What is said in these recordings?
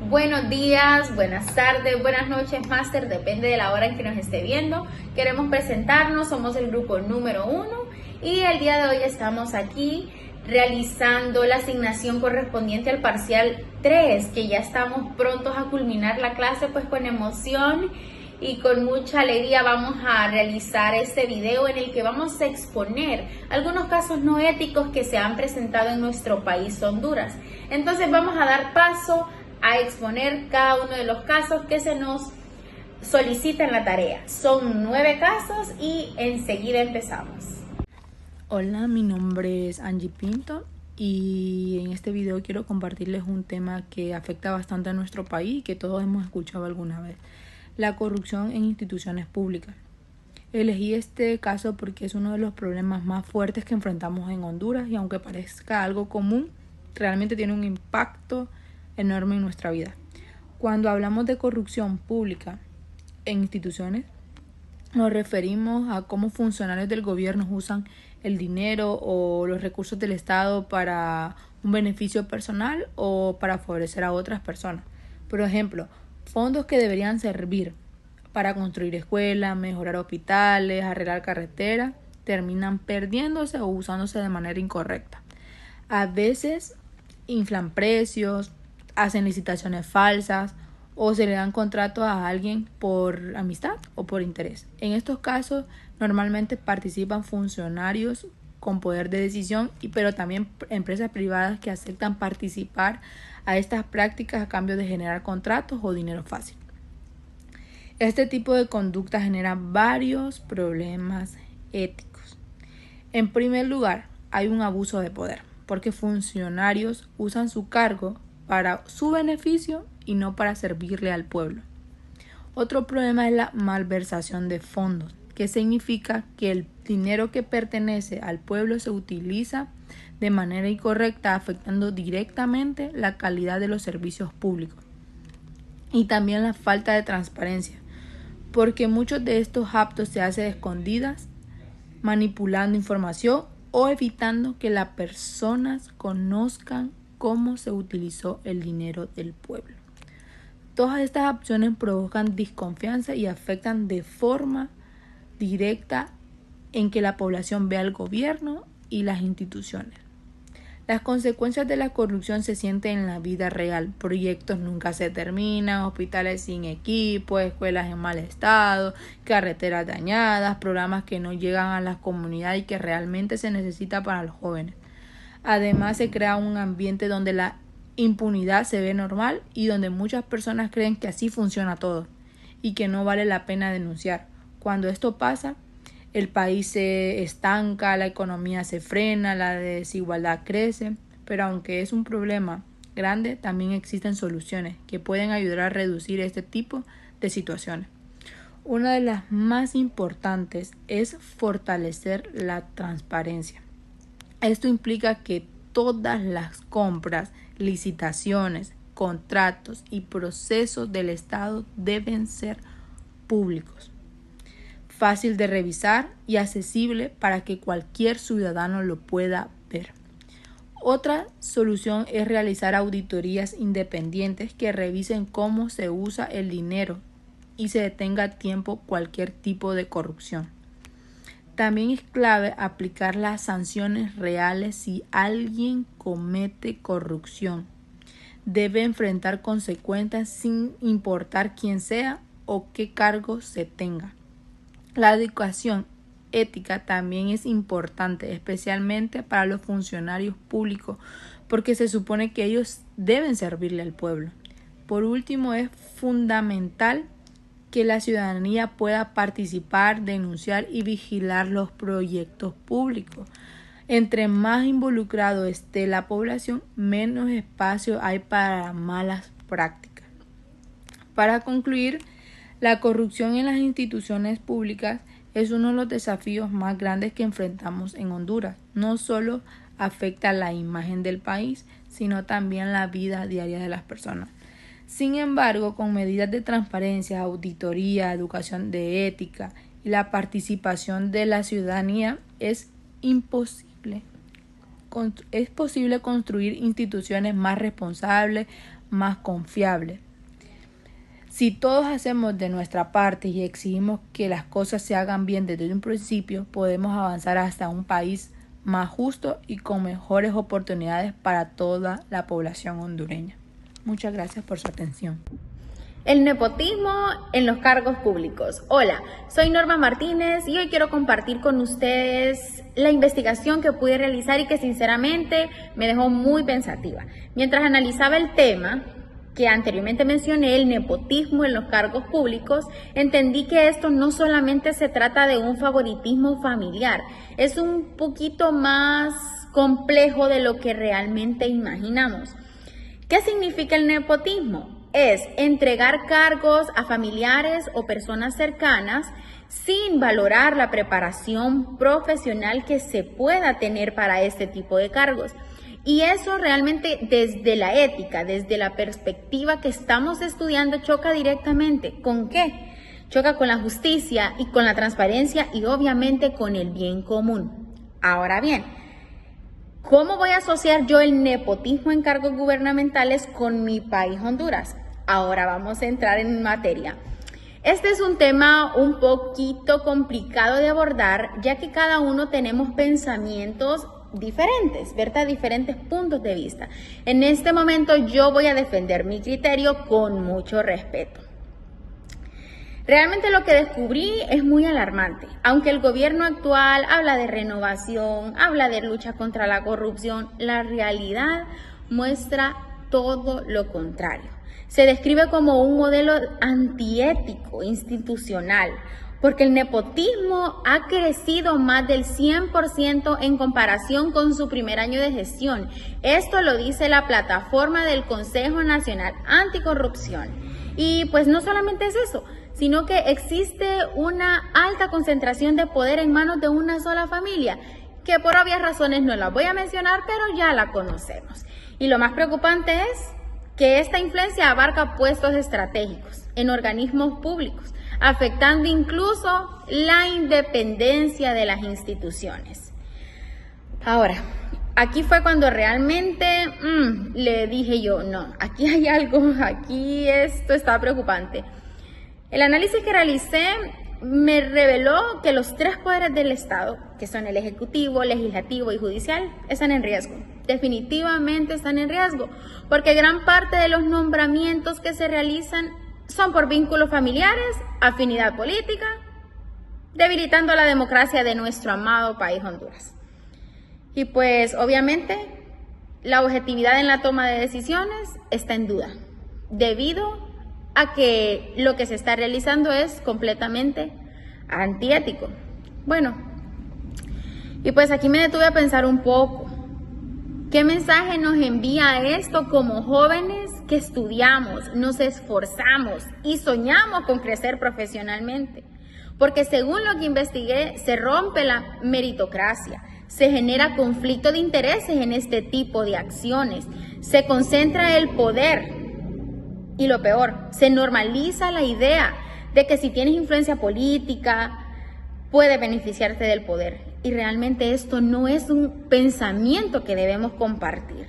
Buenos días, buenas tardes, buenas noches, máster, depende de la hora en que nos esté viendo. Queremos presentarnos, somos el grupo número 1 y el día de hoy estamos aquí realizando la asignación correspondiente al parcial 3, que ya estamos prontos a culminar la clase, pues con emoción y con mucha alegría vamos a realizar este video en el que vamos a exponer algunos casos no éticos que se han presentado en nuestro país, Honduras. Entonces vamos a dar paso a exponer cada uno de los casos que se nos solicita en la tarea. Son 9 casos y enseguida empezamos. Hola, mi nombre es Angie Pinto y en este video quiero compartirles un tema que afecta bastante a nuestro país y que todos hemos escuchado alguna vez: la corrupción en instituciones públicas. Elegí este caso porque es uno de los problemas más fuertes que enfrentamos en Honduras y aunque parezca algo común, realmente tiene un impacto enorme en nuestra vida. Cuando hablamos de corrupción pública en instituciones, nos referimos a cómo funcionarios del gobierno usan el dinero o los recursos del Estado para un beneficio personal o para favorecer a otras personas. Por ejemplo, fondos que deberían servir para construir escuelas, mejorar hospitales, arreglar carreteras, terminan perdiéndose o usándose de manera incorrecta. A veces inflan precios, hacen licitaciones falsas o se le dan contratos a alguien por amistad o por interés. En estos casos normalmente participan funcionarios con poder de decisión, pero también empresas privadas que aceptan participar a estas prácticas a cambio de generar contratos o dinero fácil. Este tipo de conducta genera varios problemas éticos. En primer lugar, hay un abuso de poder, porque funcionarios usan su cargo para su beneficio y no para servirle al pueblo. Otro problema es la malversación de fondos, que significa que el dinero que pertenece al pueblo se utiliza de manera incorrecta, afectando directamente la calidad de los servicios públicos. Y también la falta de transparencia, porque muchos de estos actos se hacen escondidas, manipulando información o evitando que las personas conozcan cómo se utilizó el dinero del pueblo. Todas estas opciones provocan desconfianza y afectan de forma directa en que la población vea al gobierno y las instituciones. Las consecuencias de la corrupción se sienten en la vida real. Proyectos nunca se terminan, hospitales sin equipo, escuelas en mal estado, carreteras dañadas, programas que no llegan a las comunidades y que realmente se necesita para los jóvenes. Además, se crea un ambiente donde la impunidad se ve normal y donde muchas personas creen que así funciona todo y que no vale la pena denunciar. Cuando esto pasa, el país se estanca, la economía se frena, la desigualdad crece, pero aunque es un problema grande, también existen soluciones que pueden ayudar a reducir este tipo de situaciones. Una de las más importantes es fortalecer la transparencia. Esto implica que todas las compras, licitaciones, contratos y procesos del Estado deben ser públicos, fácil de revisar y accesible para que cualquier ciudadano lo pueda ver. Otra solución es realizar auditorías independientes que revisen cómo se usa el dinero y se detenga a tiempo cualquier tipo de corrupción. También es clave aplicar las sanciones reales si alguien comete corrupción. Debe enfrentar consecuencias sin importar quién sea o qué cargo se tenga. La educación ética también es importante, especialmente para los funcionarios públicos, porque se supone que ellos deben servirle al pueblo. Por último, es fundamental que la ciudadanía pueda participar, denunciar y vigilar los proyectos públicos. Entre más involucrado esté la población, menos espacio hay para malas prácticas. Para concluir, la corrupción en las instituciones públicas es uno de los desafíos más grandes que enfrentamos en Honduras. No solo afecta la imagen del país, sino también la vida diaria de las personas. Sin embargo, con medidas de transparencia, auditoría, educación de ética y la participación de la ciudadanía, es posible construir instituciones más responsables, más confiable. Si todos hacemos de nuestra parte y exigimos que las cosas se hagan bien desde un principio, podemos avanzar hasta un país más justo y con mejores oportunidades para toda la población hondureña. Muchas gracias por su atención. El nepotismo en los cargos públicos. Hola, soy Norma Martínez y hoy quiero compartir con ustedes la investigación que pude realizar y que sinceramente me dejó muy pensativa. Mientras analizaba el tema que anteriormente mencioné, el nepotismo en los cargos públicos, entendí que esto no solamente se trata de un favoritismo familiar, es un poquito más complejo de lo que realmente imaginamos. ¿Qué significa el nepotismo? Es entregar cargos a familiares o personas cercanas sin valorar la preparación profesional que se pueda tener para este tipo de cargos. Y eso realmente desde la ética, desde la perspectiva que estamos estudiando, choca directamente. ¿Con qué? Choca con la justicia y con la transparencia y obviamente con el bien común. Ahora bien, ¿cómo voy a asociar yo el nepotismo en cargos gubernamentales con mi país, Honduras? Ahora vamos a entrar en materia. Este es un tema un poquito complicado de abordar, ya que cada uno tenemos pensamientos diferentes, ¿verdad? Diferentes puntos de vista. En este momento yo voy a defender mi criterio con mucho respeto. Realmente lo que descubrí es muy alarmante. Aunque el gobierno actual habla de renovación, habla de lucha contra la corrupción, la realidad muestra todo lo contrario. Se describe como un modelo antiético, institucional, porque el nepotismo ha crecido más del 100% en comparación con su primer año de gestión. Esto lo dice la plataforma del Consejo Nacional Anticorrupción. Y pues no solamente es eso, sino que existe una alta concentración de poder en manos de una sola familia, que por obvias razones no la voy a mencionar, pero ya la conocemos. Y lo más preocupante es que esta influencia abarca puestos estratégicos en organismos públicos, afectando incluso la independencia de las instituciones. Ahora, aquí fue cuando realmente le dije yo, no, aquí hay algo, aquí esto está preocupante. El análisis que realicé me reveló que los tres poderes del Estado, que son el Ejecutivo, Legislativo y Judicial, están en riesgo. Definitivamente están en riesgo, porque gran parte de los nombramientos que se realizan son por vínculos familiares, afinidad política, debilitando la democracia de nuestro amado país Honduras. Y pues obviamente la objetividad en la toma de decisiones está en duda, debido a que lo que se está realizando es completamente antiético. Bueno, y pues aquí me detuve a pensar un poco. ¿Qué mensaje nos envía esto como jóvenes que estudiamos, nos esforzamos y soñamos con crecer profesionalmente? Porque según lo que investigué, se rompe la meritocracia, se genera conflicto de intereses en este tipo de acciones, se concentra el poder y lo peor, se normaliza la idea de que si tienes influencia política, puedes beneficiarte del poder. Y realmente esto no es un pensamiento que debemos compartir.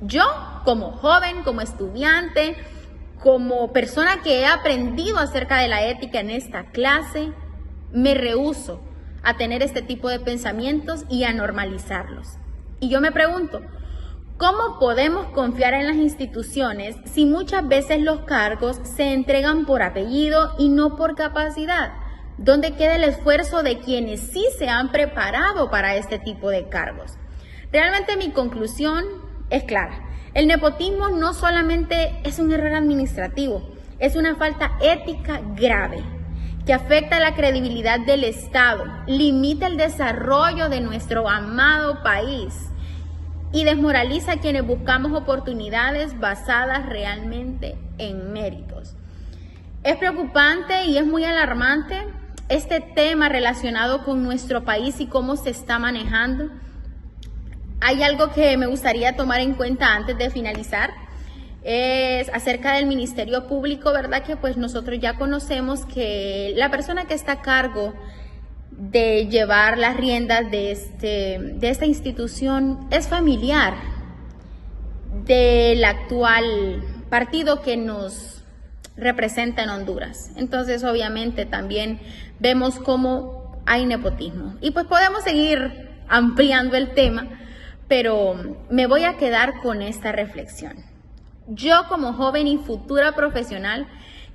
Yo, como joven, como estudiante, como persona que he aprendido acerca de la ética en esta clase, me rehúso a tener este tipo de pensamientos y a normalizarlos. Y yo me pregunto, ¿cómo podemos confiar en las instituciones si muchas veces los cargos se entregan por apellido y no por capacidad? ¿Dónde queda el esfuerzo de quienes sí se han preparado para este tipo de cargos? Realmente mi conclusión es clara. El nepotismo no solamente es un error administrativo, es una falta ética grave que afecta la credibilidad del Estado, limita el desarrollo de nuestro amado país y desmoraliza a quienes buscamos oportunidades basadas realmente en méritos. Es preocupante y es muy alarmante este tema relacionado con nuestro país y cómo se está manejando. Hay algo que me gustaría tomar en cuenta antes de finalizar, es acerca del Ministerio Público, ¿verdad? Que pues nosotros ya conocemos que la persona que está a cargo de llevar las riendas de esta institución es familiar del actual partido que nos representa en Honduras. Entonces, obviamente, también vemos cómo hay nepotismo. Y pues podemos seguir ampliando el tema, pero me voy a quedar con esta reflexión. Yo, como joven y futura profesional,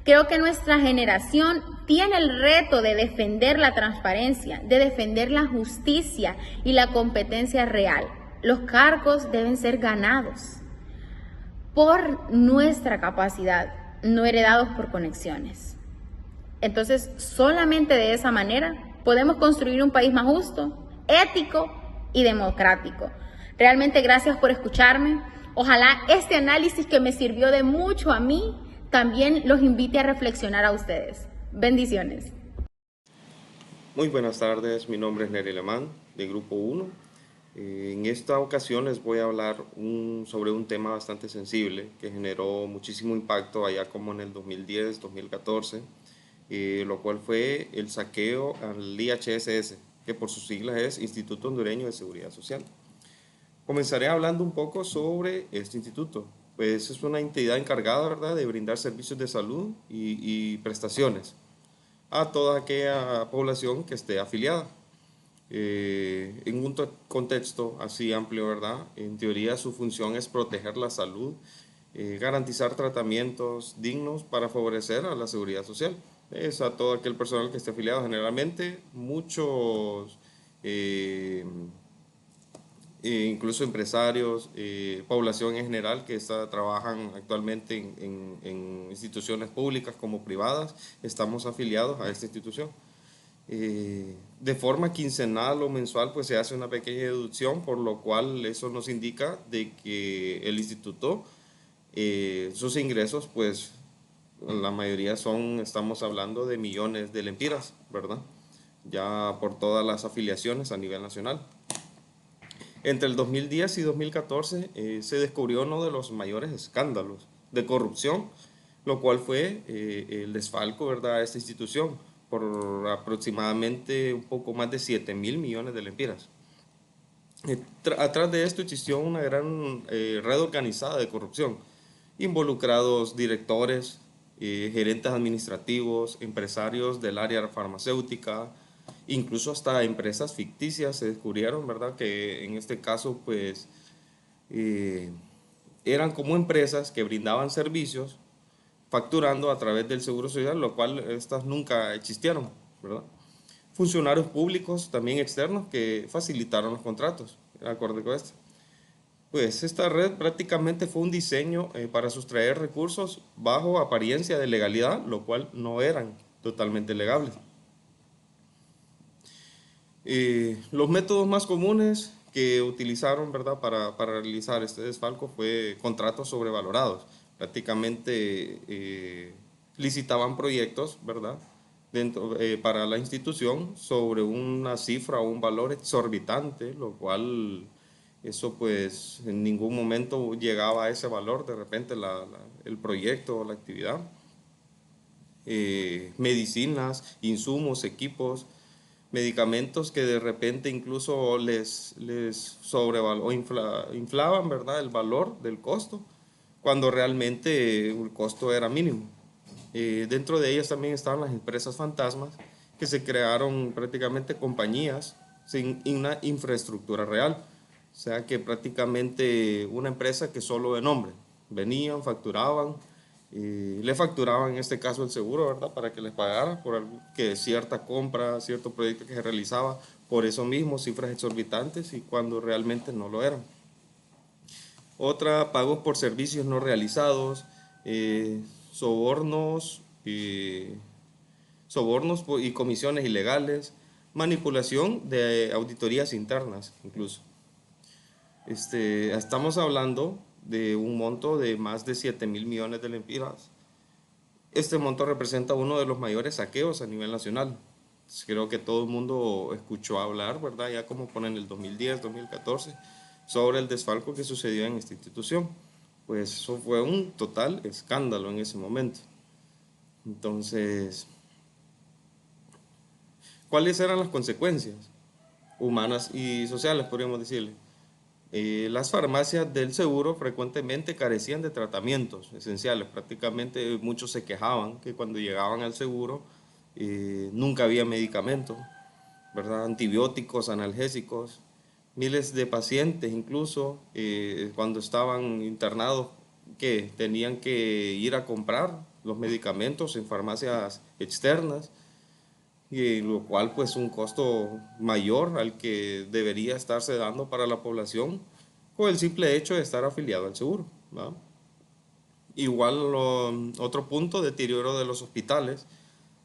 creo que nuestra generación tiene el reto de defender la transparencia, de defender la justicia y la competencia real. Los cargos deben ser ganados por nuestra capacidad, no heredados por conexiones. Entonces, solamente de esa manera podemos construir un país más justo, ético y democrático. Realmente gracias por escucharme. Ojalá este análisis que me sirvió de mucho a mí también los invite a reflexionar a ustedes. Bendiciones. Muy buenas tardes, mi nombre es Nery Alemán, de Grupo 1. En esta ocasión les voy a hablar sobre un tema bastante sensible que generó muchísimo impacto allá como en el 2010-2014, lo cual fue el saqueo al IHSS, que por sus siglas es Instituto Hondureño de Seguridad Social. Comenzaré hablando un poco sobre este instituto. Pues es una entidad encargada, ¿verdad?, de brindar servicios de salud y prestaciones a toda aquella población que esté afiliada. En un contexto así amplio, ¿verdad? En teoría su función es proteger la salud, garantizar tratamientos dignos para favorecer a la seguridad social. Es a todo aquel personal que esté afiliado, generalmente muchos, incluso empresarios, población en general que trabajan actualmente en instituciones públicas como privadas, estamos afiliados a esta institución. De forma quincenal o mensual pues se hace una pequeña deducción, por lo cual eso nos indica de que el instituto, sus ingresos pues la mayoría estamos hablando de millones de lempiras, ¿verdad? Ya por todas las afiliaciones a nivel nacional. Entre el 2010 y 2014 se descubrió uno de los mayores escándalos de corrupción, lo cual fue el desfalco, ¿verdad?, a esta institución por aproximadamente un poco más de 7.000 millones de lempiras. Atrás de esto existió una gran red organizada de corrupción, involucrados directores, gerentes administrativos, empresarios del área farmacéutica, incluso hasta empresas ficticias se descubrieron, ¿verdad?, que en este caso pues eran como empresas que brindaban servicios facturando a través del Seguro Social, lo cual estas nunca existieron, ¿verdad? Funcionarios públicos también externos que facilitaron los contratos, de acuerdo con esto. Pues esta red prácticamente fue un diseño para sustraer recursos bajo apariencia de legalidad, lo cual no eran totalmente legales. Los métodos más comunes que utilizaron, ¿verdad?, para realizar este desfalco fue contratos sobrevalorados. Prácticamente licitaban proyectos, ¿verdad?, para la institución sobre una cifra o un valor exorbitante, lo cual eso pues en ningún momento llegaba a ese valor de repente el proyecto o la actividad. Medicinas, insumos, equipos, medicamentos que de repente incluso les inflaban, ¿verdad?, el valor del costo, cuando realmente el costo era mínimo. Dentro de ellas también estaban las empresas fantasmas, que se crearon prácticamente compañías sin una infraestructura real. O sea que prácticamente una empresa que solo de nombre, venían, facturaban, le facturaban en este caso el seguro, ¿verdad?, para que les pagara por que cierta compra, cierto proyecto que se realizaba, por eso mismo cifras exorbitantes y cuando realmente no lo eran. Otra, pagos por servicios no realizados, sobornos y comisiones ilegales, manipulación de auditorías internas incluso. Estamos hablando de un monto de más de 7.000 millones de lempiras. Este monto representa uno de los mayores saqueos a nivel nacional. Creo que todo el mundo escuchó hablar, ¿verdad?, ya como ponen el 2010, 2014, sobre el desfalco que sucedió en esta institución. Pues eso fue un total escándalo en ese momento. Entonces, ¿cuáles eran las consecuencias humanas y sociales, podríamos decirle? las farmacias del seguro frecuentemente carecían de tratamientos esenciales. Prácticamente muchos se quejaban que cuando llegaban al seguro nunca había medicamentos, ¿verdad? Antibióticos, analgésicos. Miles de pacientes incluso cuando estaban internados que tenían que ir a comprar los medicamentos en farmacias externas y lo cual pues un costo mayor al que debería estarse dando para la población con el simple hecho de estar afiliado al seguro, ¿va? Igual otro punto, deterioro de los hospitales.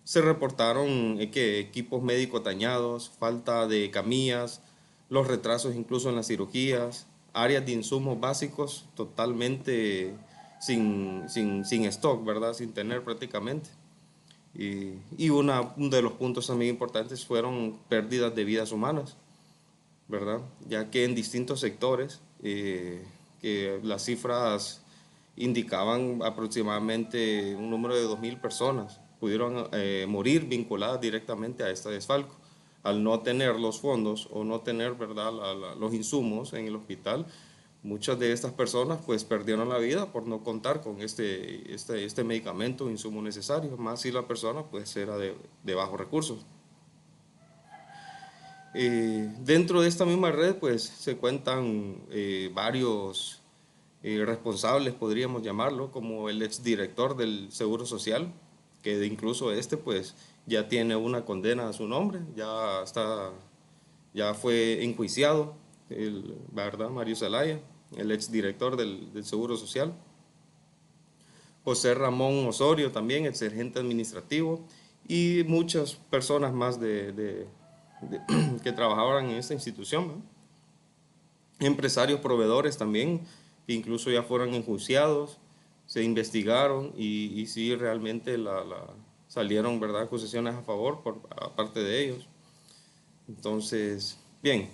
Se reportaron que equipos médicos dañados, falta de camillas, los retrasos incluso en las cirugías, áreas de insumos básicos totalmente sin stock, ¿verdad? Sin tener prácticamente. Uno de los puntos también importantes fueron pérdidas de vidas humanas, ¿verdad? Ya que en distintos sectores, que las cifras indicaban aproximadamente un número de 2.000 personas pudieron morir vinculadas directamente a este desfalco. Al no tener los fondos o no tener, ¿verdad?, los insumos en el hospital, muchas de estas personas pues perdieron la vida por no contar con este medicamento o insumo necesario, más si la persona pues era de bajos recursos. Dentro de esta misma red pues se cuentan varios responsables, podríamos llamarlo, como el exdirector del Seguro Social, que incluso pues ya tiene una condena a su nombre, ya fue enjuiciado, ¿verdad? Mario Zelaya, el exdirector del Seguro Social. José Ramón Osorio también, ex gerente administrativo, y muchas personas más que trabajaban en esta institución, ¿no? Empresarios, proveedores también, que incluso ya fueron enjuiciados, se investigaron y sí realmente salieron, ¿verdad?, acusaciones a favor por parte de ellos. Entonces, bien,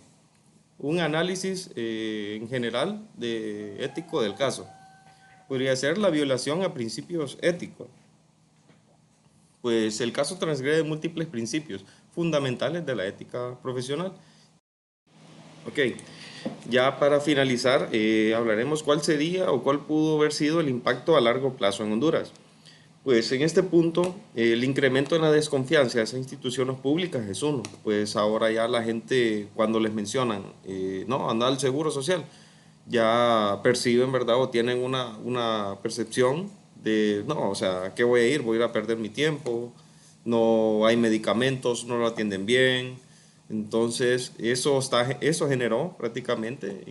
un análisis en general ético del caso. Podría ser la violación a principios éticos, pues el caso transgrede múltiples principios fundamentales de la ética profesional. Ok, ya para finalizar, hablaremos cuál sería o cuál pudo haber sido el impacto a largo plazo en Honduras. Pues en este punto, el incremento en la desconfianza hacia instituciones públicas es uno. Pues ahora ya la gente, cuando les mencionan, no, anda al seguro social, ya perciben, ¿verdad? O tienen una percepción de, no, o sea, ¿qué voy a ir? Voy a ir a perder mi tiempo, no hay medicamentos, no lo atienden bien. Entonces, eso generó prácticamente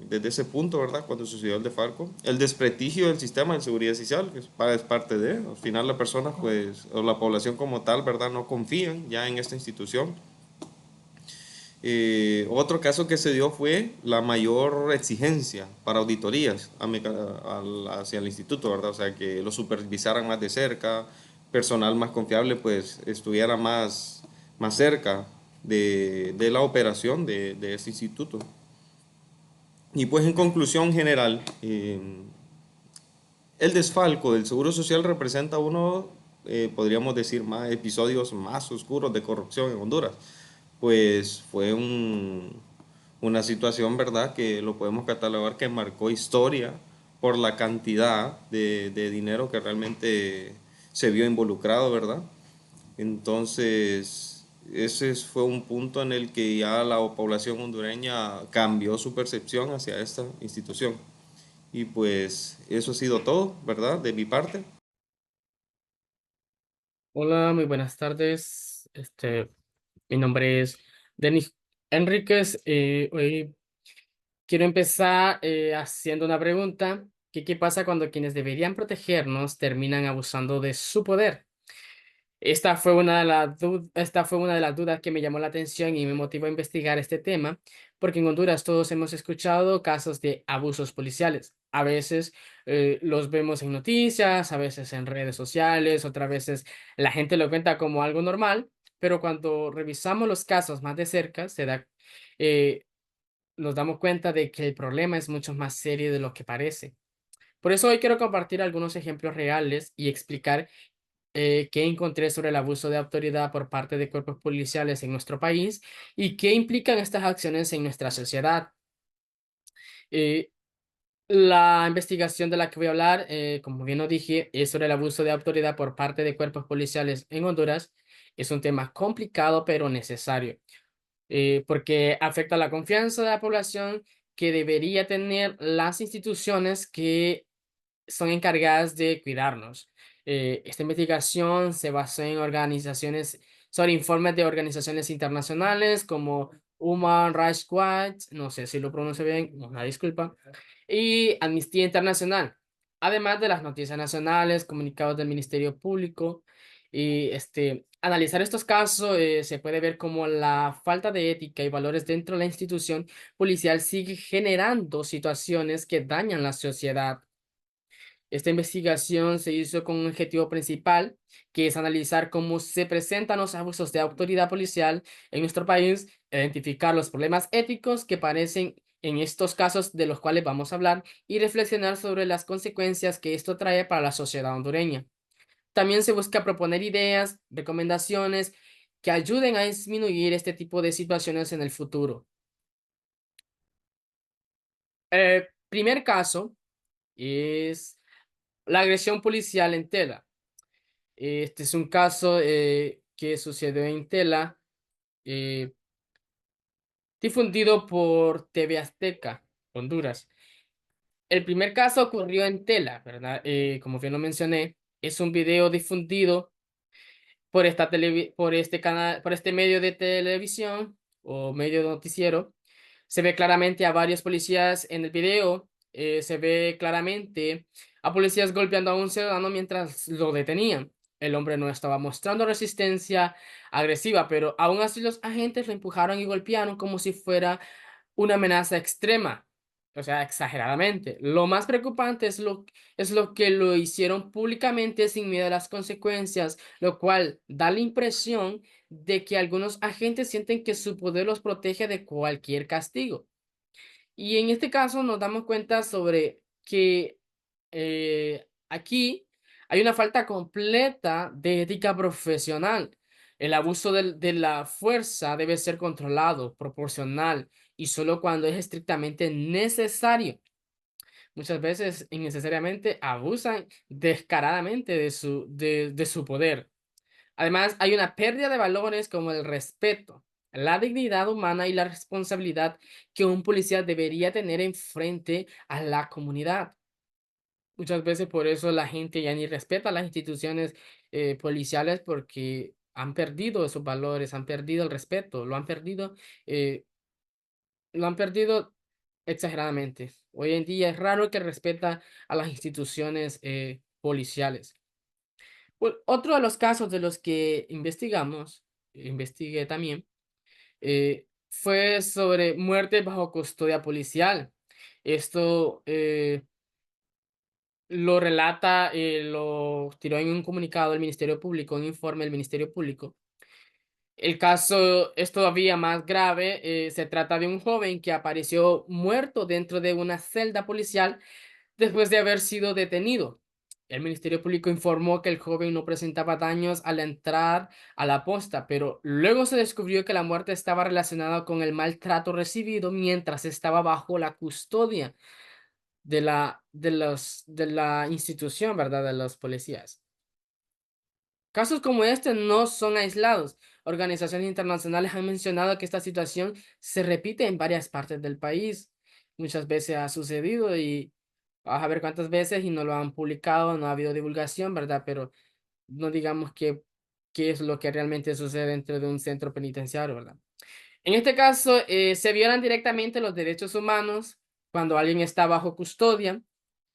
desde ese punto, ¿verdad? Cuando sucedió el desfalco, el desprestigio del sistema de seguridad social, que es parte de, al final la persona, pues, o la población como tal, ¿verdad? No confían ya en esta institución. Otro caso que se dio fue la mayor exigencia para auditorías hacia el instituto, ¿verdad? O sea, que lo supervisaran más de cerca, personal más confiable, pues estuviera más cerca de la operación de este instituto. Y pues en conclusión general, el desfalco del Seguro Social representa uno, podríamos decir, más episodios más oscuros de corrupción en Honduras. Pues fue una situación, ¿verdad?, que lo podemos catalogar que marcó historia por la cantidad de dinero que realmente se vio involucrado, ¿verdad? Entonces, ese fue un punto en el que ya la población hondureña cambió su percepción hacia esta institución. Y pues eso ha sido todo, ¿verdad? De mi parte. Hola, muy buenas tardes. Mi nombre es Denis Enríquez. Hoy quiero empezar haciendo una pregunta, ¿qué pasa cuando quienes deberían protegernos terminan abusando de su poder? Esta fue una de las dudas que me llamó la atención y me motivó a investigar este tema, porque en Honduras todos hemos escuchado casos de abusos policiales. A veces los vemos en noticias, a veces en redes sociales, otras veces la gente lo cuenta como algo normal, pero cuando revisamos los casos más de cerca, eh, nos damos cuenta de que el problema es mucho más serio de lo que parece. Por eso hoy quiero compartir algunos ejemplos reales y explicar qué encontré sobre el abuso de autoridad por parte de cuerpos policiales en nuestro país y qué implican estas acciones en nuestra sociedad. Eh, la investigación de la que voy a hablar, como bien lo dije, es sobre el abuso de autoridad por parte de cuerpos policiales en Honduras. Es un tema complicado pero necesario, porque afecta la confianza de la población que debería tener las instituciones que son encargadas de cuidarnos. Esta investigación se basó en organizaciones, sobre informes de organizaciones internacionales como Human Rights Watch, no sé si lo pronuncio bien, una disculpa, y Amnistía Internacional, además de las noticias nacionales, comunicados del Ministerio Público. Y analizar estos casos, se puede ver como la falta de ética y valores dentro de la institución policial sigue generando situaciones que dañan la sociedad. Esta investigación se hizo con un objetivo principal, que es analizar cómo se presentan los abusos de autoridad policial en nuestro país, identificar los problemas éticos que aparecen en estos casos de los cuales vamos a hablar y reflexionar sobre las consecuencias que esto trae para la sociedad hondureña. También se busca proponer ideas, recomendaciones que ayuden a disminuir este tipo de situaciones en el futuro. El primer caso es la agresión policial en Tela. Este es un caso, que sucedió en Tela, eh, difundido por TV Azteca, Honduras. El primer caso ocurrió en Tela, ¿verdad? Como bien lo mencioné, es un video difundido por por este canal, por este medio de televisión o medio de noticiero. Se ve claramente a varios policías en el video. Se ve claramente a policías golpeando a un ciudadano mientras lo detenían. El hombre no estaba mostrando resistencia agresiva, pero aún así los agentes lo empujaron y golpearon como si fuera una amenaza extrema, o sea, exageradamente. Lo más preocupante es lo que lo hicieron públicamente sin miedo a las consecuencias, lo cual da la impresión de que algunos agentes sienten que su poder los protege de cualquier castigo. Y en este caso nos damos cuenta sobre que, aquí hay una falta completa de ética profesional. El abuso de la fuerza debe ser controlado, proporcional y solo cuando es estrictamente necesario. Muchas veces innecesariamente abusan descaradamente de su poder. Además, hay una pérdida de valores como el respeto, la dignidad humana y la responsabilidad que un policía debería tener en frente a la comunidad. Muchas veces por eso la gente ya ni respeta las instituciones, policiales, porque han perdido esos valores, han perdido el respeto, eh, lo han perdido exageradamente. Hoy en día es raro que respeta a las instituciones, policiales. Otro de los casos de los que investigamos, investigué también, fue sobre muerte bajo custodia policial. Esto, lo relata, lo tiró en un comunicado del Ministerio Público, un informe del Ministerio Público. El caso es todavía más grave. Se trata de un joven que apareció muerto dentro de una celda policial después de haber sido detenido. El Ministerio Público informó que el joven no presentaba daños al entrar a la posta, pero luego se descubrió que la muerte estaba relacionada con el maltrato recibido mientras estaba bajo la custodia de la institución, ¿verdad? De los policías. Casos como este no son aislados. Organizaciones internacionales han mencionado que esta situación se repite en varias partes del país. Muchas veces ha sucedido y vas a ver cuántas veces y no lo han publicado, no ha habido divulgación, ¿verdad? Pero no digamos qué es lo que realmente sucede dentro de un centro penitenciario, ¿verdad? En este caso, se violan directamente los derechos humanos cuando alguien está bajo custodia.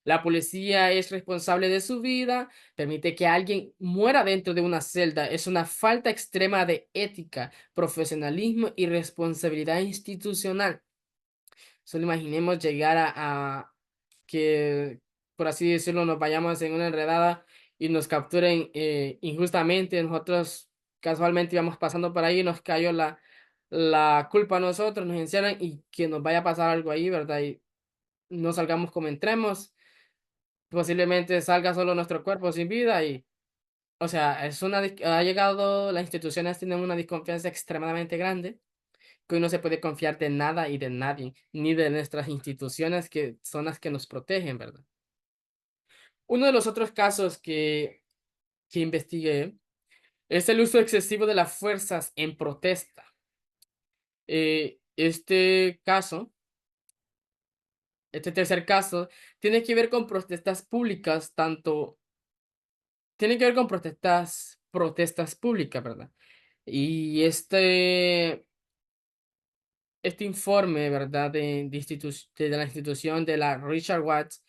La policía es responsable de su vida, permite que alguien muera dentro de una celda. Es una falta extrema de ética, profesionalismo y responsabilidad institucional. Solo imaginemos llegar a que, por así decirlo, nos vayamos en una enredada y nos capturen, injustamente. Nosotros casualmente íbamos pasando por ahí y nos cayó la culpa a nosotros, nos encierran y que nos vaya a pasar algo ahí, ¿verdad? Y no salgamos como entremos, posiblemente salga solo nuestro cuerpo sin vida y, o sea, ha llegado, las instituciones tienen una desconfianza extremadamente grande que hoy no se puede confiar de nada y de nadie, ni de nuestras instituciones que son las que nos protegen, ¿verdad? Uno de los otros casos que investigué es el uso excesivo de las fuerzas en protesta. Este caso, este tercer caso, tiene que ver con protestas públicas, tiene que ver con protestas públicas, ¿verdad? Y este informe, ¿verdad? De la institución de la Richard Watts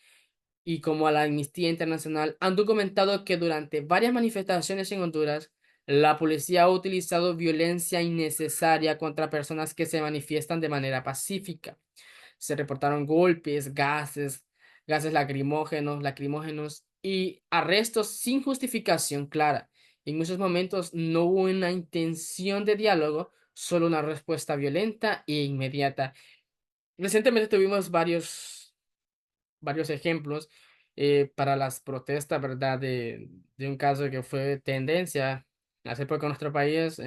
y como a la Amnistía Internacional han documentado que durante varias manifestaciones en Honduras, la policía ha utilizado violencia innecesaria contra personas que se manifiestan de manera pacífica. Se reportaron golpes, gases lacrimógenos y arrestos sin justificación clara. En muchos momentos no hubo una intención de diálogo, solo una respuesta violenta e inmediata. Recientemente tuvimos varios ejemplos para las protestas, ¿verdad? De un caso que fue tendencia hace poco en nuestro país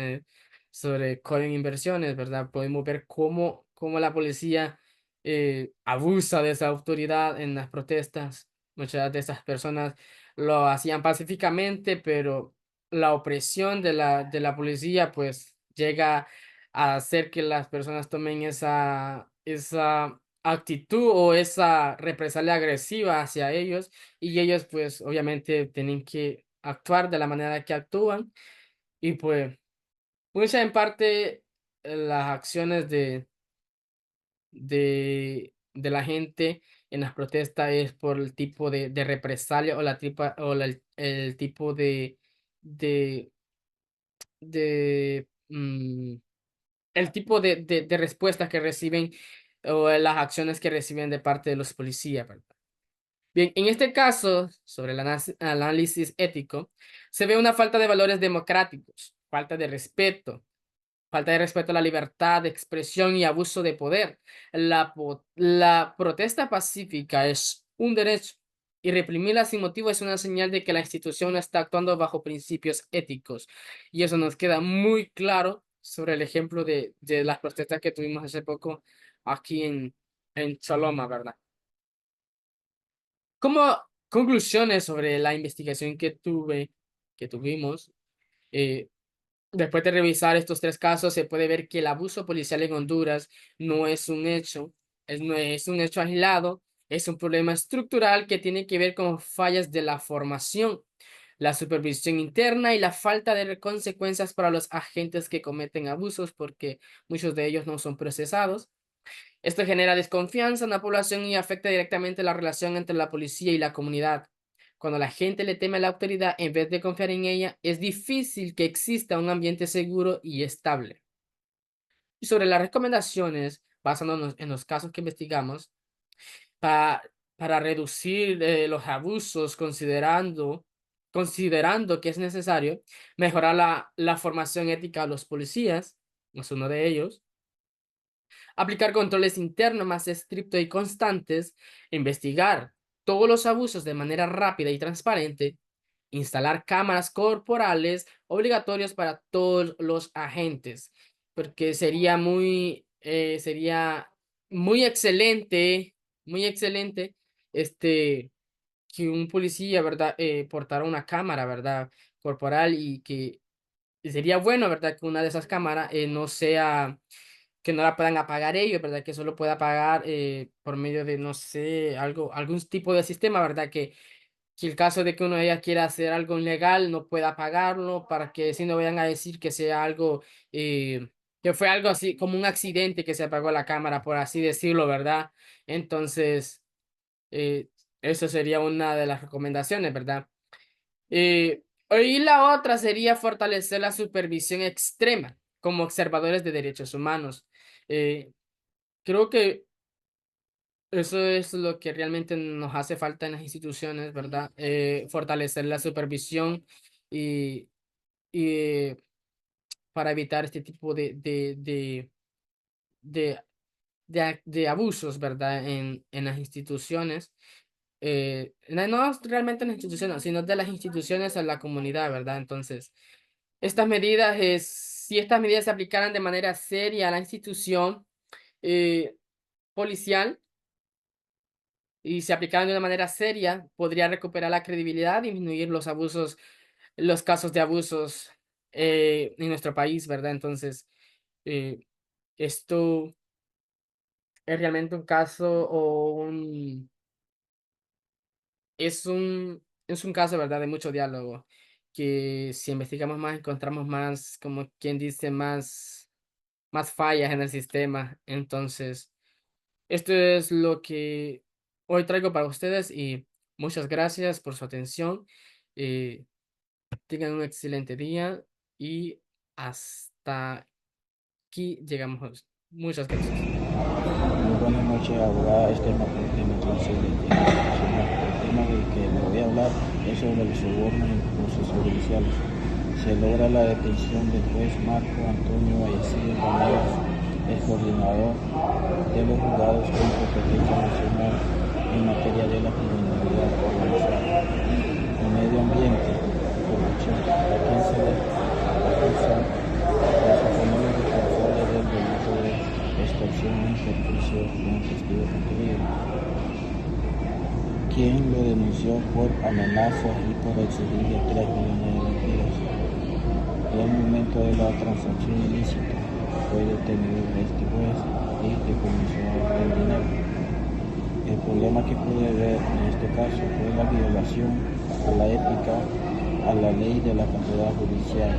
sobre Cohen Inversiones, ¿verdad? Podemos ver cómo la policía abusa de esa autoridad en las protestas. Muchas de esas personas lo hacían pacíficamente, pero la opresión de la policía pues llega a hacer que las personas tomen esa actitud o esa represalia agresiva hacia ellos y ellos pues obviamente tienen que actuar de la manera que actúan y pues mucha en parte las acciones de la gente en las protestas es por el tipo de represalia o el tipo de, de el tipo de respuestas que reciben o las acciones que reciben de parte de los policías, ¿verdad? Bien, en este caso, sobre el análisis ético, se ve una falta de valores democráticos, falta de respeto a la libertad de expresión y abuso de poder. La protesta pacífica es un derecho y reprimirla sin motivo es una señal de que la institución no está actuando bajo principios éticos. Y eso nos queda muy claro sobre el ejemplo de las protestas que tuvimos hace poco aquí en Choloma, ¿verdad? Como conclusiones sobre la investigación que tuvimos, eh, después de revisar estos tres casos, se puede ver que el abuso policial en Honduras no es un hecho, no es un hecho aislado, es un problema estructural que tiene que ver con fallas de la formación, la supervisión interna y la falta de consecuencias para los agentes que cometen abusos, porque muchos de ellos no son procesados. Esto genera desconfianza en la población y afecta directamente la relación entre la policía y la comunidad. Cuando la gente le teme a la autoridad en vez de confiar en ella, es difícil que exista un ambiente seguro y estable. Y sobre las recomendaciones, basándonos en los casos que investigamos, pa- para reducir los abusos, considerando que es necesario mejorar la formación ética a los policías, es uno de ellos, aplicar controles internos más estrictos y constantes, investigar todos los abusos de manera rápida y transparente, instalar cámaras corporales obligatorias para todos los agentes, porque sería muy excelente, este, que un policía, ¿verdad? Portara una cámara, ¿verdad? Corporal y que sería bueno, ¿verdad? Que una de esas cámaras no sea que no la puedan apagar ellos, ¿verdad? Que solo pueda pagar por medio de, no sé, algún tipo de sistema, ¿verdad? Que el caso de que uno de ellas quiera hacer algo ilegal, no pueda pagarlo, para que si no vayan a decir que sea algo, que fue algo así, como un accidente que se apagó la cámara, por así decirlo, ¿verdad? Entonces, eh, eso sería una de las recomendaciones, ¿verdad? Y la otra sería fortalecer la supervisión extrema como observadores de derechos humanos. Eh, Creo que eso es lo que realmente nos hace falta en las instituciones, ¿verdad? Fortalecer la supervisión y, y para evitar este tipo de, de abusos, ¿verdad? En las instituciones. No realmente en las instituciones, sino de las instituciones a la comunidad, ¿verdad? Entonces, estas medidas si estas medidas se aplicaran de manera seria a la institución policial y se aplicaran de una manera seria, podría recuperar la credibilidad, disminuir los abusos, los casos de abusos en nuestro país, ¿verdad? Entonces, eh, esto es realmente un caso o es un caso, ¿verdad?, de mucho diálogo, que si investigamos más, encontramos más, como quien dice, más fallas en el sistema. Entonces, esto es lo que hoy traigo para ustedes y muchas gracias por su atención. Tengan un excelente día y hasta aquí llegamos. Muchas gracias. Muy buenas noches, abogada. Este es tema constitucional. El tema del que le voy a hablar es sobre los sobornos en procesos judiciales. Se logra la detención del juez Marco Antonio Vallecillo Canales, el coordinador de los juzgados con competencia nacional en materia de la criminalidad organizada, el medio ambiente, corrupción, a quien se le acusa de suponer los responsables del delito de extorsión en perjuicio de un testigo protegido, quien lo denunció por amenazas y por exigirle 3 millones de lempiras. En el momento de la transacción ilícita fue detenido este juez y decomisó el dinero. El problema que pude ver en este caso fue la violación a la ética, a la ley de la carrera judicial,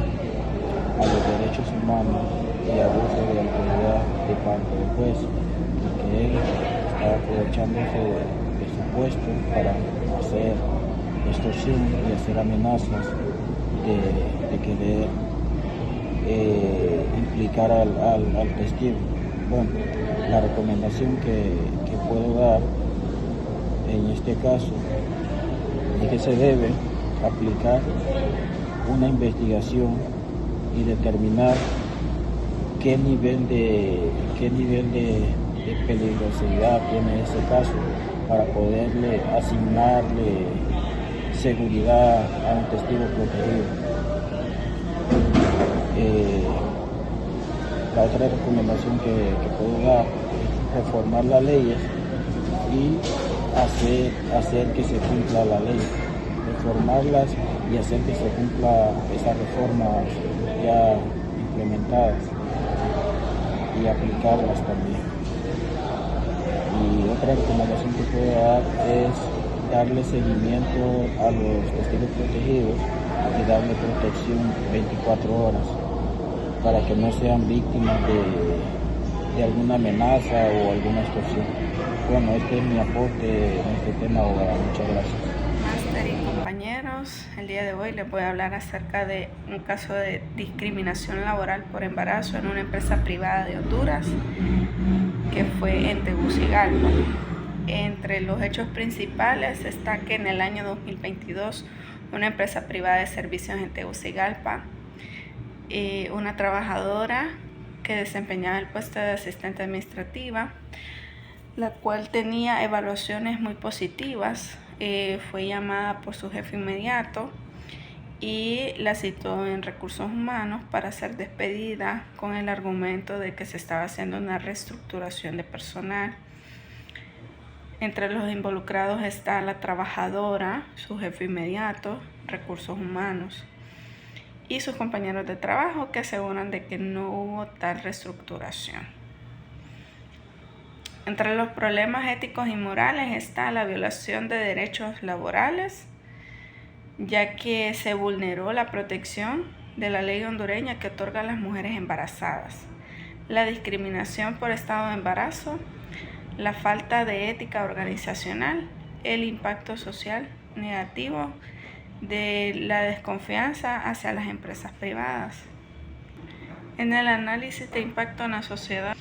a los derechos humanos y abuso de autoridad de parte del juez, porque él está aprovechándose de su puesto para hacer extorsión y hacer amenazas de querer implicar al testigo. Bueno, la recomendación que puedo dar en este caso es que se debe aplicar una investigación y determinar qué nivel de peligrosidad tiene ese caso para poderle asignarle seguridad a un testigo protegido. La otra recomendación que puedo dar es reformar las leyes y hacer que se cumpla la ley, reformarlas y hacer que se cumpla esas reformas ya implementadas y aplicarlas también. Y otra recomendación que puedo dar es darle seguimiento a los testigos protegidos y darle protección 24 horas para que no sean víctimas de alguna amenaza o alguna extorsión. Bueno, este es mi aporte en este tema, abogada. Muchas gracias. Máster y compañeros, el día de hoy les voy a hablar acerca de un caso de discriminación laboral por embarazo en una empresa privada de Honduras que fue en Tegucigalpa. Entre los hechos principales está que en el año 2022 una empresa privada de servicios en Tegucigalpa, una trabajadora que desempeñaba el puesto de asistente administrativa, la cual tenía evaluaciones muy positivas, fue llamada por su jefe inmediato y la citó en recursos humanos para ser despedida con el argumento de que se estaba haciendo una reestructuración de personal. Entre los involucrados está la trabajadora, su jefe inmediato, recursos humanos y sus compañeros de trabajo, que aseguran de que no hubo tal reestructuración. Entre los problemas éticos y morales está la violación de derechos laborales, ya que se vulneró la protección de la ley hondureña que otorga a las mujeres embarazadas, la discriminación por estado de embarazo, la falta de ética organizacional, el impacto social negativo de la desconfianza hacia las empresas privadas. En el análisis de impacto en la sociedad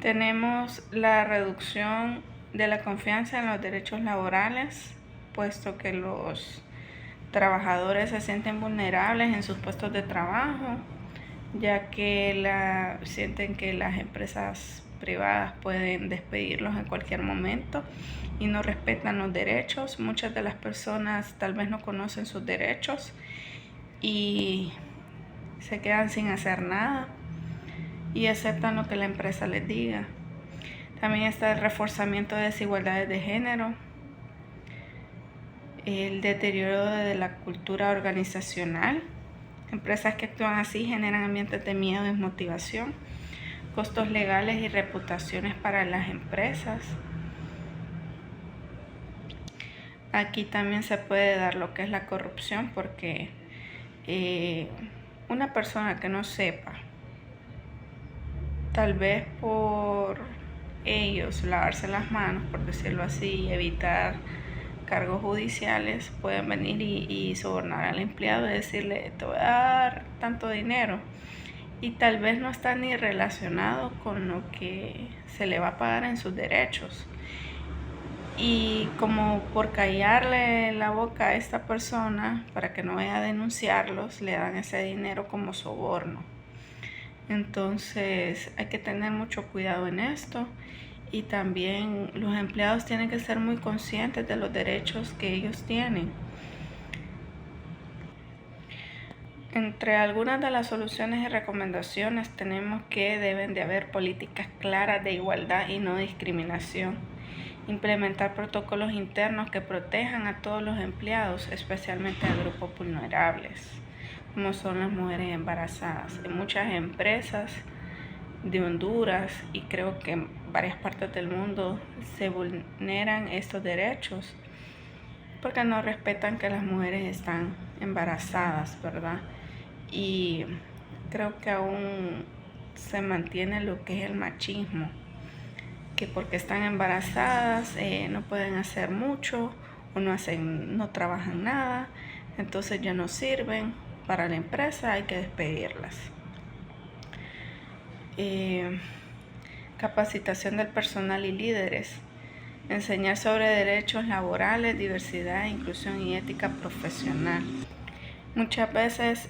tenemos la reducción de la confianza en los derechos laborales, puesto que los trabajadores se sienten vulnerables en sus puestos de trabajo, ya que sienten que las empresas privadas pueden despedirlos en cualquier momento y no respetan los derechos. Muchas de las personas tal vez no conocen sus derechos y se quedan sin hacer nada y aceptan lo que la empresa les diga. También está el reforzamiento de desigualdades de género, el deterioro de la cultura organizacional. Empresas que actúan así generan ambientes de miedo y desmotivación, costos legales y reputaciones para las empresas. Aquí también se puede dar lo que es la corrupción, porque una persona que no sepa, tal vez por ellos lavarse las manos, por decirlo así, y evitar cargos judiciales, pueden venir y sobornar al empleado y decirle: te voy a dar tanto dinero, y tal vez no está ni relacionado con lo que se le va a pagar en sus derechos. Y como por callarle la boca a esta persona para que no vaya a denunciarlos, le dan ese dinero como soborno. Entonces hay que tener mucho cuidado en esto, y también los empleados tienen que ser muy conscientes de los derechos que ellos tienen. Entre algunas de las soluciones y recomendaciones tenemos que deben de haber políticas claras de igualdad y no discriminación. Implementar protocolos internos que protejan a todos los empleados, especialmente a grupos vulnerables, como son las mujeres embarazadas. En muchas empresas de Honduras y creo que en varias partes del mundo se vulneran estos derechos porque no respetan que las mujeres están embarazadas, ¿verdad? Y creo que aún se mantiene lo que es el machismo, que porque están embarazadas no pueden hacer mucho o no trabajan nada, entonces ya no sirven para la empresa, hay que despedirlas. Capacitación del personal y líderes, enseñar sobre derechos laborales, diversidad, inclusión y ética profesional. Muchas veces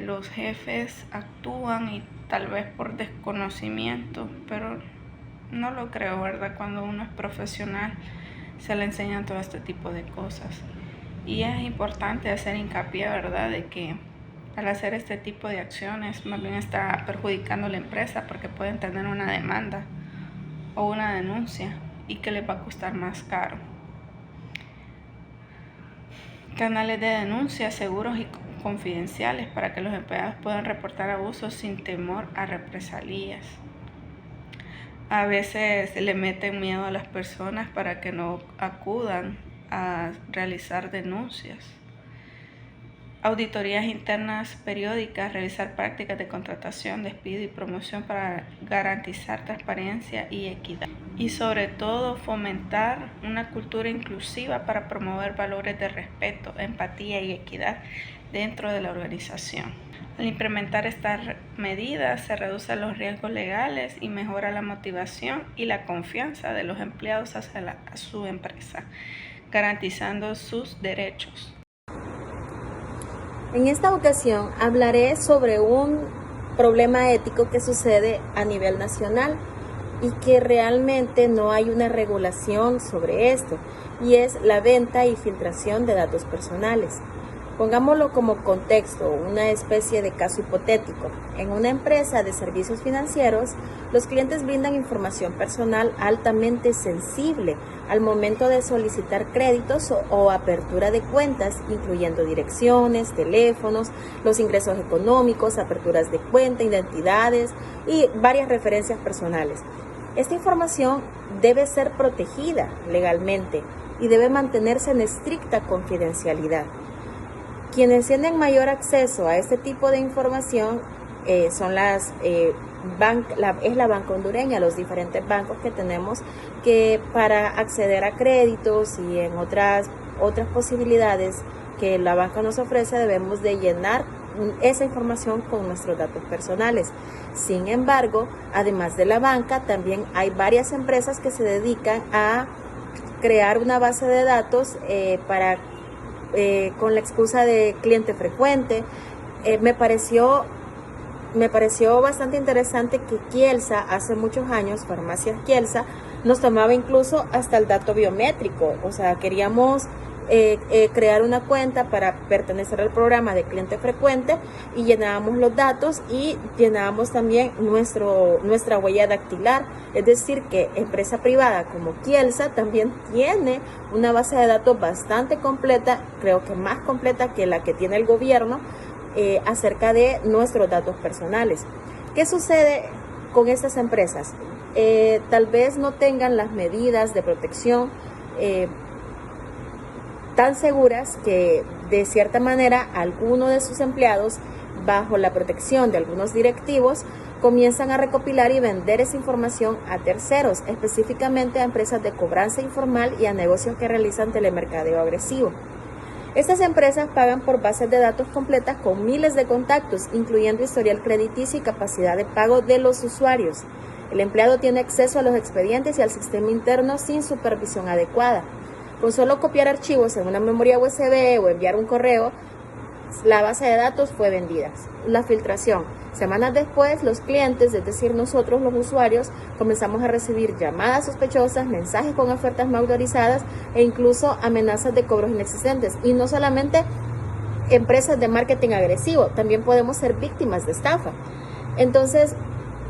los jefes actúan y tal vez por desconocimiento, pero no lo creo, ¿verdad? Cuando uno es profesional se le enseñan todo este tipo de cosas. Y es importante hacer hincapié, ¿verdad?, de que al hacer este tipo de acciones más bien está perjudicando a la empresa, porque pueden tener una demanda o una denuncia y que les va a costar más caro. Canales de denuncia seguros y confidenciales para que los empleados puedan reportar abusos sin temor a represalias. A veces le meten miedo a las personas para que no acudan a realizar denuncias. Auditorías internas periódicas, revisar prácticas de contratación, despido y promoción para garantizar transparencia y equidad. Y sobre todo fomentar una cultura inclusiva para promover valores de respeto, empatía y equidad dentro de la organización. Al implementar estas medidas se reducen los riesgos legales y mejora la motivación y la confianza de los empleados hacia su empresa, garantizando sus derechos. En esta ocasión hablaré sobre un problema ético que sucede a nivel nacional y que realmente no hay una regulación sobre esto, y es la venta y filtración de datos personales. Pongámoslo como contexto, una especie de caso hipotético. En una empresa de servicios financieros, los clientes brindan información personal altamente sensible al momento de solicitar créditos o apertura de cuentas, incluyendo direcciones, teléfonos, los ingresos económicos, aperturas de cuenta, identidades y varias referencias personales. Esta información debe ser protegida legalmente y debe mantenerse en estricta confidencialidad. Quienes tienen mayor acceso a este tipo de información son la banca hondureña, los diferentes bancos que tenemos, que para acceder a créditos y en otras posibilidades que la banca nos ofrece, debemos de llenar esa información con nuestros datos personales. Sin embargo, además de la banca, también hay varias empresas que se dedican a crear una base de datos con la excusa de cliente frecuente. Me pareció bastante interesante que Kielsa, hace muchos años, Farmacias Kielsa, nos tomaba incluso hasta el dato biométrico. O sea, queríamos crear una cuenta para pertenecer al programa de cliente frecuente y llenábamos los datos y llenábamos también nuestra huella dactilar. Es decir, que empresa privada como Kielsa también tiene una base de datos bastante completa, creo que más completa que la que tiene el gobierno, acerca de nuestros datos personales. ¿Qué sucede con estas empresas? Tal vez no tengan las medidas de protección tan seguras que de cierta manera algunos de sus empleados, bajo la protección de algunos directivos, comienzan a recopilar y vender esa información a terceros, específicamente a empresas de cobranza informal y a negocios que realizan telemercadeo agresivo. Estas empresas pagan por bases de datos completas con miles de contactos, incluyendo historial crediticio y capacidad de pago de los usuarios. El empleado tiene acceso a los expedientes y al sistema interno sin supervisión adecuada. Con solo copiar archivos en una memoria USB o enviar un correo, la base de datos fue vendida. La filtración. Semanas después, los clientes, es decir, nosotros los usuarios, comenzamos a recibir llamadas sospechosas, mensajes con ofertas no autorizadas e incluso amenazas de cobros inexistentes. Y no solamente empresas de marketing agresivo, también podemos ser víctimas de estafa. Entonces,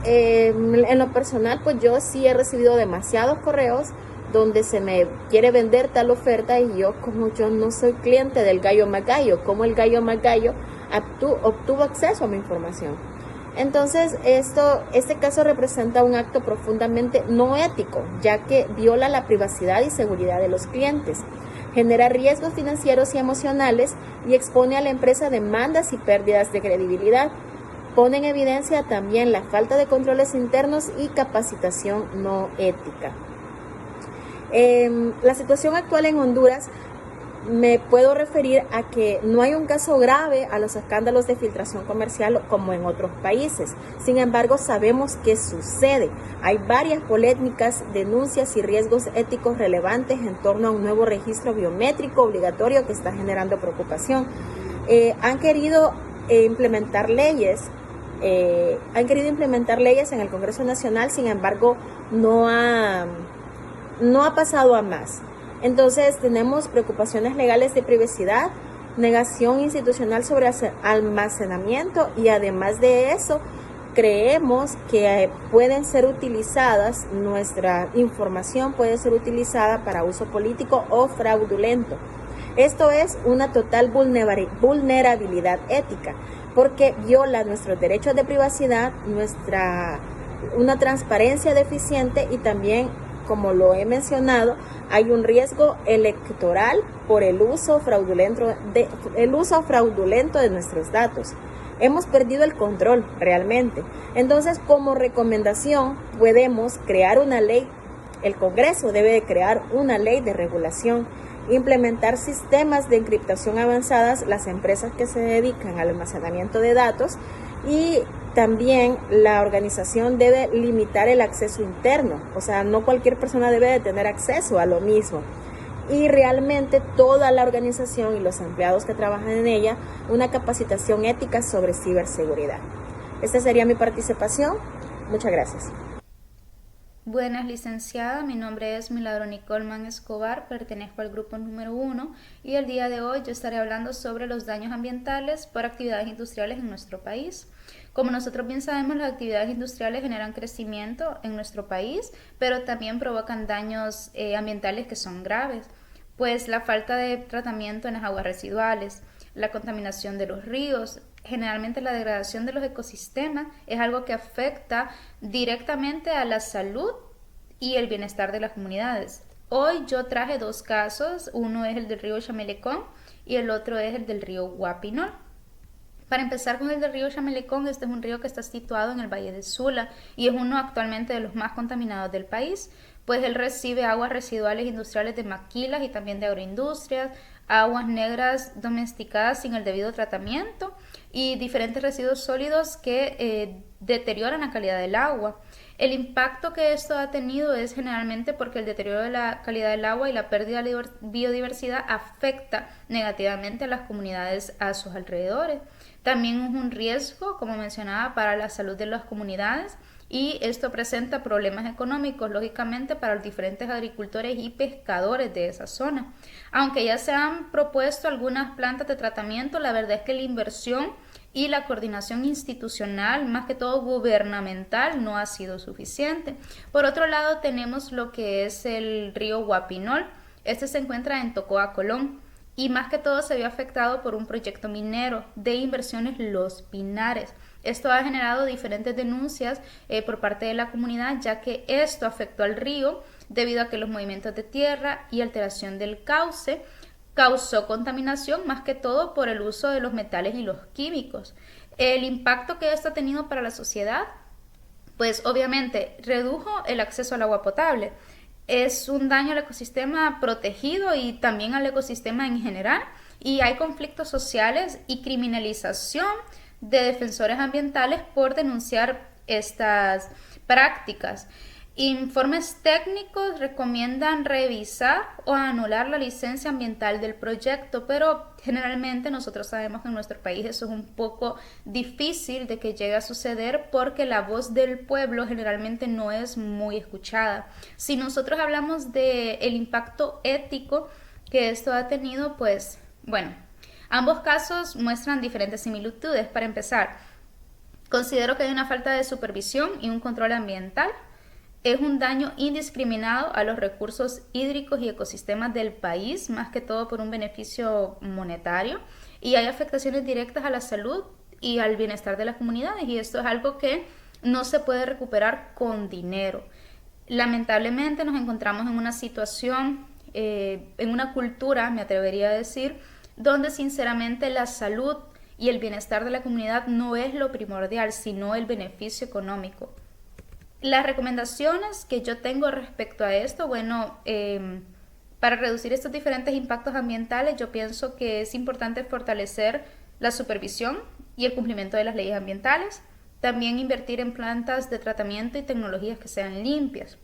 en lo personal, pues yo sí he recibido demasiados correos donde se me quiere vender tal oferta y yo no soy cliente del gallo Magallo, como el gallo Magallo obtuvo acceso a mi información. Entonces, este caso representa un acto profundamente no ético, ya que viola la privacidad y seguridad de los clientes, genera riesgos financieros y emocionales y expone a la empresa a demandas y pérdidas de credibilidad. Pone en evidencia también la falta de controles internos y capacitación no ética. La situación actual en Honduras me puedo referir a que no hay un caso grave a los escándalos de filtración comercial como en otros países. Sin embargo, sabemos que sucede. Hay varias polémicas, denuncias y riesgos éticos relevantes en torno a un nuevo registro biométrico obligatorio que está generando preocupación. Han querido implementar leyes en el Congreso Nacional, sin embargo, no ha pasado a más. Entonces tenemos preocupaciones legales de privacidad, negación institucional sobre almacenamiento y además de eso creemos que pueden ser utilizadas, nuestra información puede ser utilizada para uso político o fraudulento. Esto es una total vulnerabilidad ética porque viola nuestros derechos de privacidad, una transparencia deficiente y también, como lo he mencionado, hay un riesgo electoral por el uso fraudulento de nuestros datos. Hemos perdido el control realmente. Entonces, como recomendación, podemos crear una ley. El Congreso debe de crear una ley de regulación, implementar sistemas de encriptación avanzadas, las empresas que se dedican al almacenamiento de datos y también la organización debe limitar el acceso interno, o sea, no cualquier persona debe de tener acceso a lo mismo. Y realmente toda la organización y los empleados que trabajan en ella, una capacitación ética sobre ciberseguridad. Esta sería mi participación. Muchas gracias. Buenas, licenciada. Mi nombre es Milagro Nicolman Escobar, pertenezco al grupo número 1 y el día de hoy yo estaré hablando sobre los daños ambientales por actividades industriales en nuestro país. Como nosotros bien sabemos, las actividades industriales generan crecimiento en nuestro país, pero también provocan daños ambientales que son graves, pues la falta de tratamiento en las aguas residuales, la contaminación de los ríos, generalmente la degradación de los ecosistemas es algo que afecta directamente a la salud y el bienestar de las comunidades. Hoy yo traje dos casos, uno es el del río Chamelecón y el otro es el del río Guapinol. Para empezar con el del río Chamelecón, este es un río que está situado en el Valle de Sula y es uno actualmente de los más contaminados del país, pues él recibe aguas residuales industriales de maquilas y también de agroindustrias, aguas negras domesticadas sin el debido tratamiento y diferentes residuos sólidos que deterioran la calidad del agua. El impacto que esto ha tenido es generalmente porque el deterioro de la calidad del agua y la pérdida de biodiversidad afecta negativamente a las comunidades a sus alrededores. También es un riesgo, como mencionaba, para la salud de las comunidades y esto presenta problemas económicos, lógicamente, para los diferentes agricultores y pescadores de esa zona. Aunque ya se han propuesto algunas plantas de tratamiento, la verdad es que la inversión y la coordinación institucional, más que todo gubernamental, no ha sido suficiente. Por otro lado, tenemos lo que es el río Guapinol. Este se encuentra en Tocoa, Colón, y más que todo se vio afectado por un proyecto minero de inversiones Los Pinares. Esto ha generado diferentes denuncias por parte de la comunidad, ya que esto afectó al río debido a que los movimientos de tierra y alteración del cauce causó contaminación, más que todo por el uso de los metales y los químicos. El impacto que esto ha tenido para la sociedad, pues obviamente redujo el acceso al agua potable. Es un daño al ecosistema protegido y también al ecosistema en general, y hay conflictos sociales y criminalización de defensores ambientales por denunciar estas prácticas. Informes técnicos recomiendan revisar o anular la licencia ambiental del proyecto, pero generalmente nosotros sabemos que en nuestro país eso es un poco difícil de que llegue a suceder porque la voz del pueblo generalmente no es muy escuchada. Si nosotros hablamos del impacto ético que esto ha tenido, pues bueno, ambos casos muestran diferentes similitudes. Para empezar, considero que hay una falta de supervisión y un control ambiental. Es un daño indiscriminado a los recursos hídricos y ecosistemas del país, más que todo por un beneficio monetario, y hay afectaciones directas a la salud y al bienestar de las comunidades, y esto es algo que no se puede recuperar con dinero. Lamentablemente nos encontramos en una situación, en una cultura, me atrevería a decir, donde sinceramente la salud y el bienestar de la comunidad no es lo primordial, sino el beneficio económico. Las recomendaciones que yo tengo respecto a esto, bueno, para reducir estos diferentes impactos ambientales, yo pienso que es importante fortalecer la supervisión y el cumplimiento de las leyes ambientales, también invertir en plantas de tratamiento y tecnologías que sean limpias.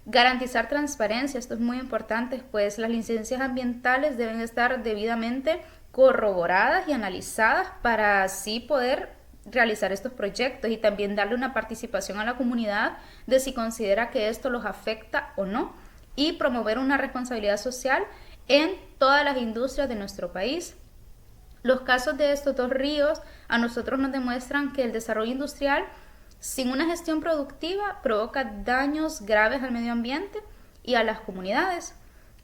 Garantizar transparencia, esto es muy importante, pues las licencias ambientales deben estar debidamente corroboradas y analizadas para así poder realizar estos proyectos, y también darle una participación a la comunidad de si considera que esto los afecta o no, y promover una responsabilidad social en todas las industrias de nuestro país. Los casos de estos dos ríos a nosotros nos demuestran que el desarrollo industrial sin una gestión productiva provoca daños graves al medio ambiente y a las comunidades.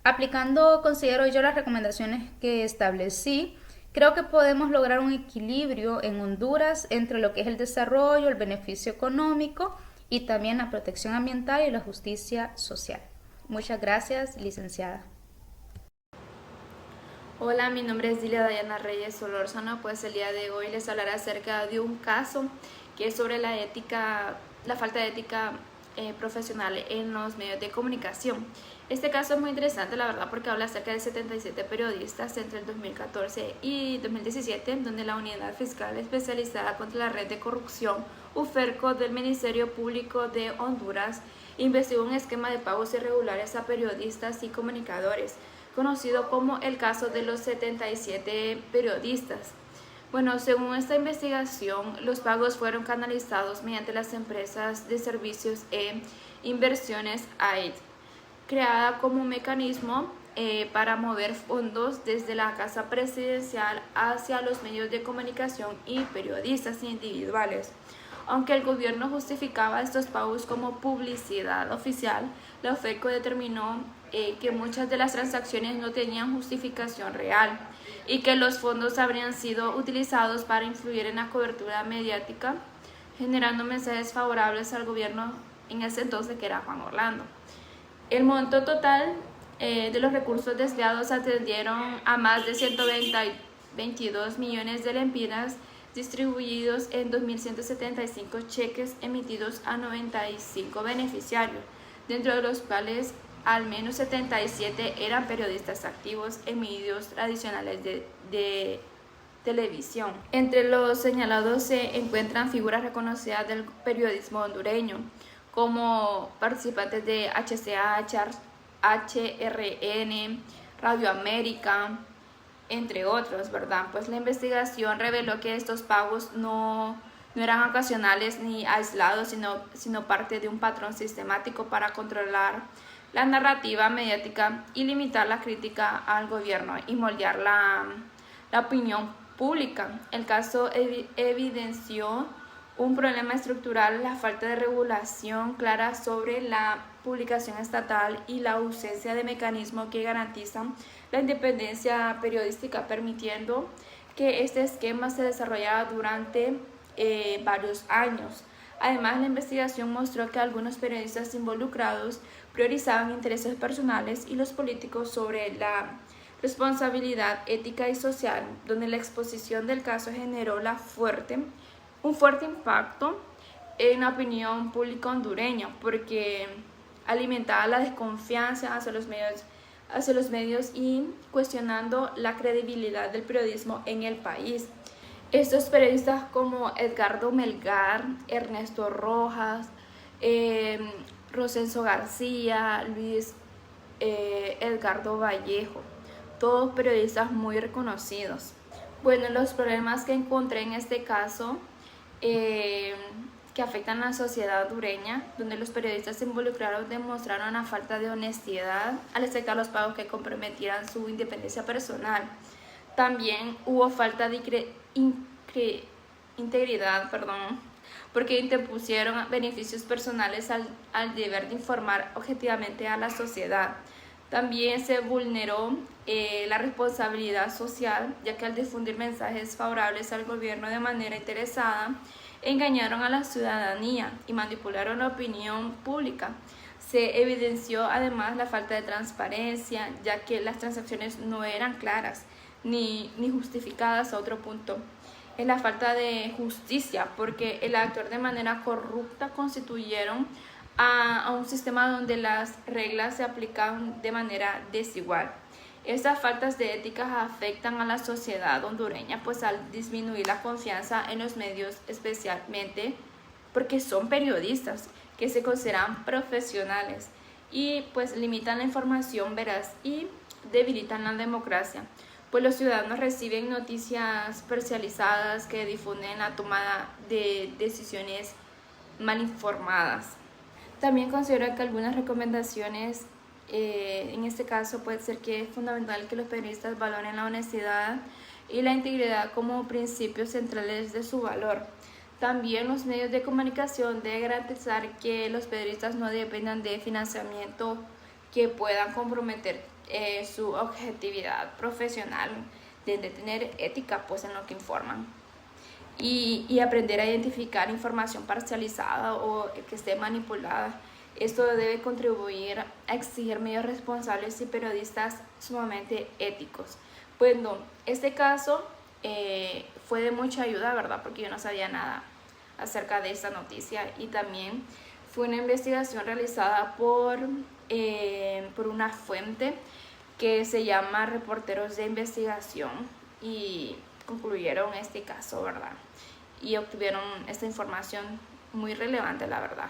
Aplicando, considero yo, las recomendaciones que establecí, creo que podemos lograr un equilibrio en Honduras entre lo que es el desarrollo, el beneficio económico y también la protección ambiental y la justicia social. Muchas gracias, licenciada. Hola, mi nombre es Dilia Dayana Reyes Solórzano. Pues el día de hoy les hablaré acerca de un caso que es sobre la falta de ética profesional en los medios de comunicación. Este caso es muy interesante, la verdad, porque habla acerca de 77 periodistas entre el 2014 y 2017, donde la Unidad Fiscal Especializada contra la Red de Corrupción, UFERCO, del Ministerio Público de Honduras, investigó un esquema de pagos irregulares a periodistas y comunicadores, conocido como el caso de los 77 periodistas. Bueno, según esta investigación, los pagos fueron canalizados mediante las empresas de servicios e inversiones AID, creada como un mecanismo para mover fondos desde la Casa Presidencial hacia los medios de comunicación y periodistas individuales. Aunque el gobierno justificaba estos pagos como publicidad oficial, la UFERCO determinó que muchas de las transacciones no tenían justificación real y que los fondos habrían sido utilizados para influir en la cobertura mediática, generando mensajes favorables al gobierno en ese entonces, que era Juan Orlando. El monto total de los recursos desviados atendieron a más de 122 millones de lempiras, distribuidos en 2.175 cheques emitidos a 95 beneficiarios, dentro de los cuales al menos 77 eran periodistas activos en medios tradicionales de televisión. Entre los señalados se encuentran figuras reconocidas del periodismo hondureño, como participantes de HCH, HRN, Radio América, entre otros, ¿verdad? Pues la investigación reveló que estos pagos no no eran ocasionales ni aislados, sino parte de un patrón sistemático para controlar la narrativa mediática y limitar la crítica al gobierno y moldear la opinión pública. El caso evidenció un problema estructural, la falta de regulación clara sobre la publicación estatal y la ausencia de mecanismos que garantizan la independencia periodística, permitiendo que este esquema se desarrollara durante varios años. Además, la investigación mostró que algunos periodistas involucrados priorizaban intereses personales y los políticos sobre la responsabilidad ética y social, donde la exposición del caso generó un fuerte impacto en la opinión pública hondureña, porque alimentaba la desconfianza hacia los medios y cuestionando la credibilidad del periodismo en el país. Estos periodistas como Edgardo Melgar, Ernesto Rojas, Rosenzo García, Luis Edgardo Vallejo, todos periodistas muy reconocidos. Bueno, los problemas que encontré en este caso que afectan a la sociedad hondureña, donde los periodistas involucrados demostraron una falta de honestidad al aceptar los pagos que comprometieran su independencia personal. También hubo falta de integridad, porque interpusieron beneficios personales al deber de informar objetivamente a la sociedad. También se vulneró la responsabilidad social, ya que al difundir mensajes favorables al gobierno de manera interesada, engañaron a la ciudadanía y manipularon la opinión pública. Se evidenció además la falta de transparencia, ya que las transacciones no eran claras ni justificadas. A otro punto es la falta de justicia, porque el actuar de manera corrupta constituyeron a un sistema donde las reglas se aplican de manera desigual. Estas faltas de ética afectan a la sociedad hondureña, pues al disminuir la confianza en los medios, especialmente porque son periodistas que se consideran profesionales, y pues limitan la información veraz y debilitan la democracia, pues los ciudadanos reciben noticias parcializadas que difunden la toma de decisiones mal informadas. También considero que algunas recomendaciones, en este caso puede ser que es fundamental que los periodistas valoren la honestidad y la integridad como principios centrales de su valor. También los medios de comunicación deben garantizar que los periodistas no dependan de financiamiento que puedan comprometer su objetividad profesional, de tener ética pues en lo que informan. Y aprender a identificar información parcializada o que esté manipulada. Esto debe contribuir a exigir medios responsables y periodistas sumamente éticos. Bueno, este caso fue de mucha ayuda, ¿verdad? Porque yo no sabía nada acerca de esta noticia, y también fue una investigación realizada por una fuente que se llama Reporteros de Investigación, y concluyeron este caso, ¿verdad? Y obtuvieron esta información muy relevante, la verdad.